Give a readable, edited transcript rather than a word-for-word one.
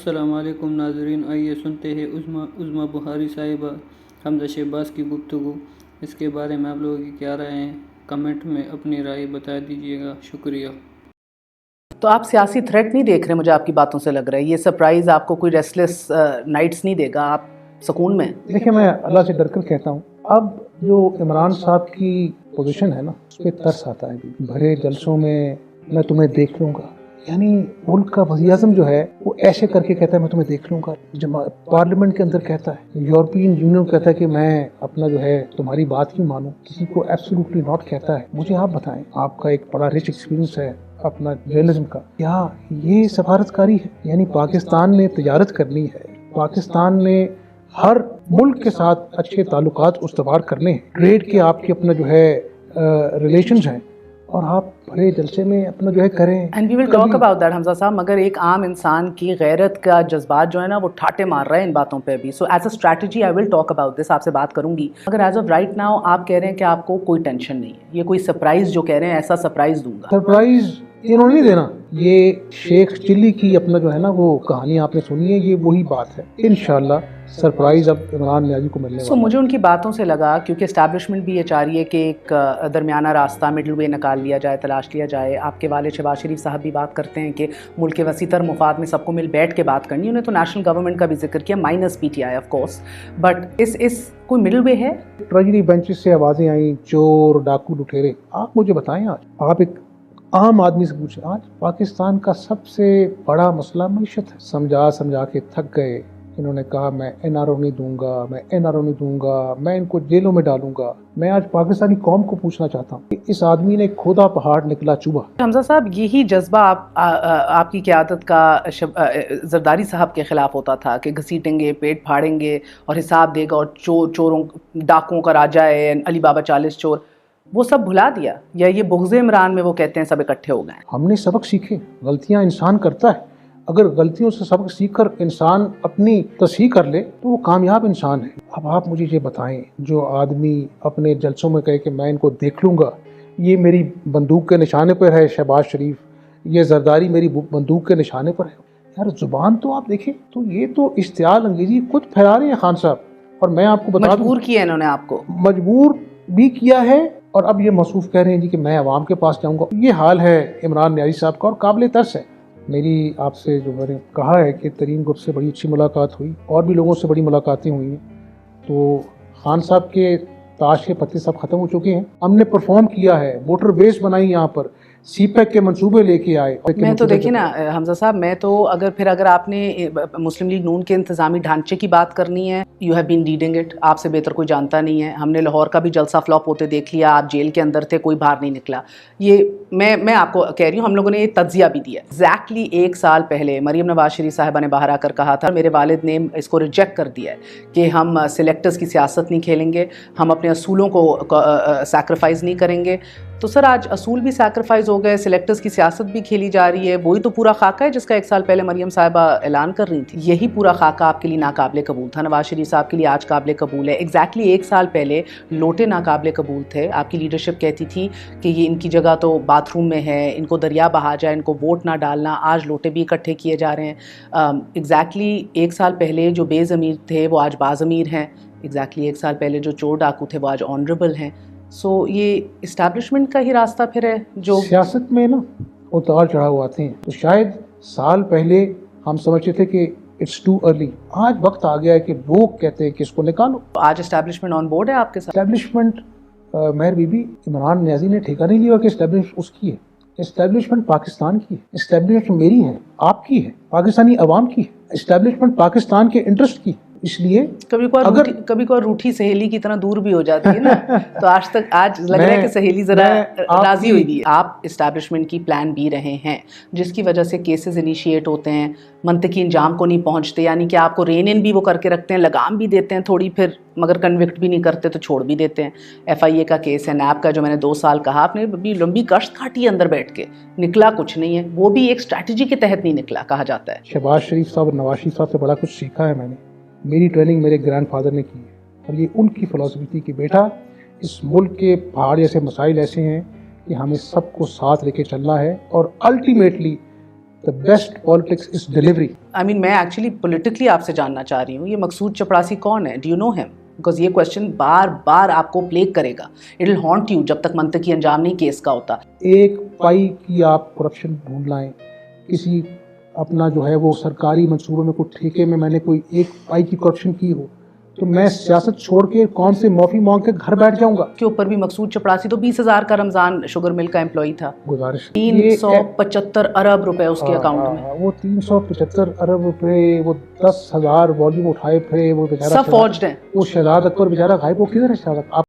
अस्सलामुअलैकुम नाज़रीन, आइए सुनते हैं उज़्मा बुखारी साहिबा हमज़ा शहबाज की गुफ्तगू। इसके बारे में आप लोगों की क्या राय है, कमेंट में अपनी राय बता दीजिएगा। शुक्रिया। तो आप सियासी थ्रेट नहीं देख रहे, मुझे आपकी बातों से लग रहा है। ये सरप्राइज़ आपको कोई रेस्टलेस नाइट्स नहीं देगा, आप सुकून में। देखिए, मैं अल्लाह से डरकर कहता हूँ, अब जो इमरान साहब की पोजीशन है ना, उस पर तरस आता है। भरे जलसों में मैं तुम्हें देख लूँगा, यानी मुल्क का वज़ीर-ए-आज़म जो है वो ऐसे करके कहता है मैं तुम्हें देख लूँगा। जब पार्लियामेंट के अंदर कहता है, यूरोपियन यूनियन कहता है कि मैं अपना जो है तुम्हारी बात क्यों मानूं, किसी को एब्सोल्युटली नॉट कहता है। मुझे आप बताएं, आपका एक बड़ा रिच एक्सपीरियंस है अपना जर्नलिज्म का, क्या ये सफारतकारी है? यानी पाकिस्तान ने तजारत करनी है, पाकिस्तान ने हर मुल्क के साथ अच्छे ताल्लुकात उस्तवार करने हैं, ट्रेड के आपके अपना जो है रिलेशंस हैं, और आप बड़े जलसे में अपना जो है करें। And we will talk about that Hamza साहब, मगर एक आम इंसान की गैरत का जज्बात जो है ना वो ठाटे मार रहा है इन बातों पे भी। So as a strategy I will talk about this, आपसे बात करूंगी। मगर एज ऑफ राइट नाउ आप कह रहे हैं कि आपको कोई टेंशन नहीं है, ये कोई सरप्राइज जो कह रहे हैं ऐसा सरप्राइज दूंगा। सरप्राइज इन्होंने नहीं देना, ये शेख चिल्ली की अपना जो है ना वो कहानी आपने सुनी है, ये वही बात है। इंशाल्लाह सरप्राइज अब इमरान नियाज़ी को मिलने वाला है। मुझे उनकी बातों से लगा, क्योंकि एस्टैब्लिशमेंट भी ये चाह रही है कि एक दरमियाना रास्ता, मिडल वे निकाल लिया जाए, तलाश लिया जाए। आपके वाले शहबाज शरीफ साहब भी बात करते हैं कि मुल्क के वसीतर मुफाद में सबको मिल बैठ के बात करनी। उन्हें तो नेशनल गवर्नमेंट का भी जिक्र किया, minus PTI of course, but इस कोई मिडल वे है? ट्रेजरी बेंचेस से आवाज़ें आई, चोर डाकू लुटेरे। आप मुझे बताएं, आज आप एक आम आदमी से पूछें, आज पाकिस्तान का सबसे बड़ा मसला मईशत है। समझा समझा के थक गए। इन्होंने कहा मैं NRO नहीं दूंगा, मैं NRO नहीं दूंगा, मैं इनको जेलों में डालूंगा। मैं आज पाकिस्तानी कौम को पूछना चाहता हूँ, इस आदमी ने खोदा पहाड़ निकला चूहा। हमजा साहब, यही जज्बा आपकी क़यादत का जरदारी साहब के खिलाफ होता था कि घसीटेंगे, पेट फाड़ेंगे और हिसाब देगा, और चोरों डाकुओं का राजा है अली बाबा 40 चोर, वो सब भुला दिया? या ये बुग़्ज़ इमरान में वो कहते हैं सब इकट्ठे हो गए? हमने सबक सीखे, गलतियां इंसान करता है, अगर गलतियों से सबक सीखकर इंसान अपनी तस्हीह कर ले तो वो कामयाब इंसान है। अब आप मुझे ये बताएं, जो आदमी अपने जलसों में कहे कि मैं इनको देख लूँगा, ये मेरी बंदूक के निशाने पर है शहबाज शरीफ, ये जरदारी मेरी बंदूक के निशाने पर है। यार जुबान तो आप देखें, तो ये तो इश्तियाल अंगेजी खुद फैला रहे हैं खान साहब। और मैं आपको बता दूं, मजबूर किया इन्होंने आपको, मजबूर भी किया है, और अब ये मसूफ कह रहे हैं जी कि मैं अवाम के पास जाऊंगा। ये हाल है इमरान नियाज़ी साहब का, और काबिल तरस है। मेरी आपसे जो मैंने कहा है कि तरीन ग्रुप से बड़ी अच्छी मुलाकात हुई, और भी लोगों से बड़ी मुलाकातें हुई हैं, तो खान साहब के ताश के पत्ते सब ख़त्म हो चुके हैं। हमने परफॉर्म किया है, मोटर बेस बनाई, यहाँ पर CPEC के मंसूबे लेके आए। मैं तो देखिए ना हमजा साहब, मैं तो अगर आपने मुस्लिम लीग नून के इंतज़ामी ढांचे की बात करनी है, you have been reading it, आपसे बेहतर कोई जानता नहीं है। हमने लाहौर का भी जलसा फ्लॉप होते देख लिया, आप जेल के अंदर थे, कोई बाहर नहीं निकला। ये मैं आपको कह रही हूँ, हम लोगों ने ये तज्जिया भी दिया। एग्जैक्टली 1 साल पहले मरीम नवाज शरीफ साहिबा ने बाहर आकर कहा था, मेरे वालिद ने इसको रिजेक्ट कर दिया है कि हम सिलेक्टर्स की सियासत नहीं खेलेंगे, हम अपने असूलों को सैक्रिफाइस नहीं करेंगे। तो सर आज असूल भी सैक्रिफाइस हो गए, सिलेक्टर्स की सियासत भी खेली जा रही है। वही तो पूरा खाका है जिसका 1 साल पहले मरीम साहिबा ऐलान कर रही थी। यही पूरा खाका आपके लिए नाकाबिले कबूल था, नवाज शरीफ साहब के लिए आज काबिले कबूल है। एग्जैक्टली 1 साल पहले लोटे नाकाबिले कबूल थे। आपकी लीडरशिप कहती थी कि ये इनकी जगह तो बाथरूम में है, इनको दरिया बहा जाए, इनको वोट ना डालना। आज लोटे भी इकट्ठे किए जा रहे हैं। एग्जैक्टली 1 साल पहले जो बेज़मीर थे वो आज बाज़मीर हैं। एग्जैक्टली 1 साल पहले जो चोर डाकू थे वो आज ऑनरेबल हैं। सो ये इस्टेब्लिशमेंट का ही रास्ता फिर है। जो सियासत में ना उतार चढ़ाव आते हैं, तो शायद साल पहले हम समझते थे कि इट्स टू अर्ली, आज वक्त आ गया है कि लोग कहते हैं कि इसको निकालो। आज इस्टेब्लिशमेंट ऑन बोर्ड है आपके साथ? इस्टेब्लिशमेंट मेहर बीबी, इमरान नियाज़ी ने ठेका नहीं लिया कि इस्टेब्लिशमेंट उसकी है। इस्टेब्लिशमेंट पाकिस्तान की है, इस्टेब्लिशमेंट मेरी है, आपकी है, पाकिस्तानी अवाम की है। इस्टेब्लिशमेंट पाकिस्तान के इंटरेस्ट की, इसलिए कभी कोई रूठी सहेली की तरह दूर भी हो जाती है ना। तो आज लग रहा है कि सहेली जरा राजी हुई भी है। आप इस्टेब्लिशमेंट की प्लान बी रहे हैं, जिसकी वजह से केसेस इनिशिएट होते हैं, मंतकी इंजाम को नहीं पहुंचते, यानी कि आपको रेन इन भी वो करके रखते हैं, लगाम भी देते हैं थोड़ी, फिर मगर कन्विक्ट भी नहीं करते तो छोड़ भी देते हैं। FIA का केस है, NAB का जो मैंने 2 साल कहा, आपने अभी लंबी कश्त काटी अंदर बैठ के, निकला कुछ नहीं है। वो भी एक स्ट्रैटेजी के तहत नहीं निकला कहा जाता है। शहबाज शरीफ साहब और नवाज शरीफ साहब से बड़ा कुछ सीखा है मैंने। मेरी ट्रेनिंग मेरे ग्रैंडफादर ने की है, और ये उनकी फ़िलासफ़ी थी कि बेटा इस मुल्क के पहाड़ जैसे मसाइल ऐसे हैं कि हमें सबको साथ लेके चलना है, और ultimately the best politics is delivery. I mean मैं एक्चुअली पॉलिटिकली आपसे जानना चाह रही हूँ, ये मकसूद चपरासी कौन है? Do you know him? Because ये क्वेश्चन बार बार आपको प्लेग करेगा, इट विल हॉन्ट यू जब तक मंतकी अंजाम नहीं केस का होता। एक पाई की आप करप्शन ढूंढ लाएं, किसी अपना जो है वो सरकारी मंसूबों में कोई ठेके में मैंने कोई एक पाई की करप्शन की हो, तो मैं सियासत छोड़ के कौन से माफ़ी मांग के घर बैठ जाऊंगा। के ऊपर भी मकसूद चपरासी तो 20,000 का रमज़ान शुगर मिल का एम्प्लॉई था, गुजारिश 375 अरब रुपए उसके अकाउंट में। वो 375 अरब रुपए, वो 10,000 वॉल्यूम उठाए फिरे, वो बेचारा सब फॉर्ज्ड हैं। वो शहजाद अकबर बेचारा गायब, वो किधर है शहजाद?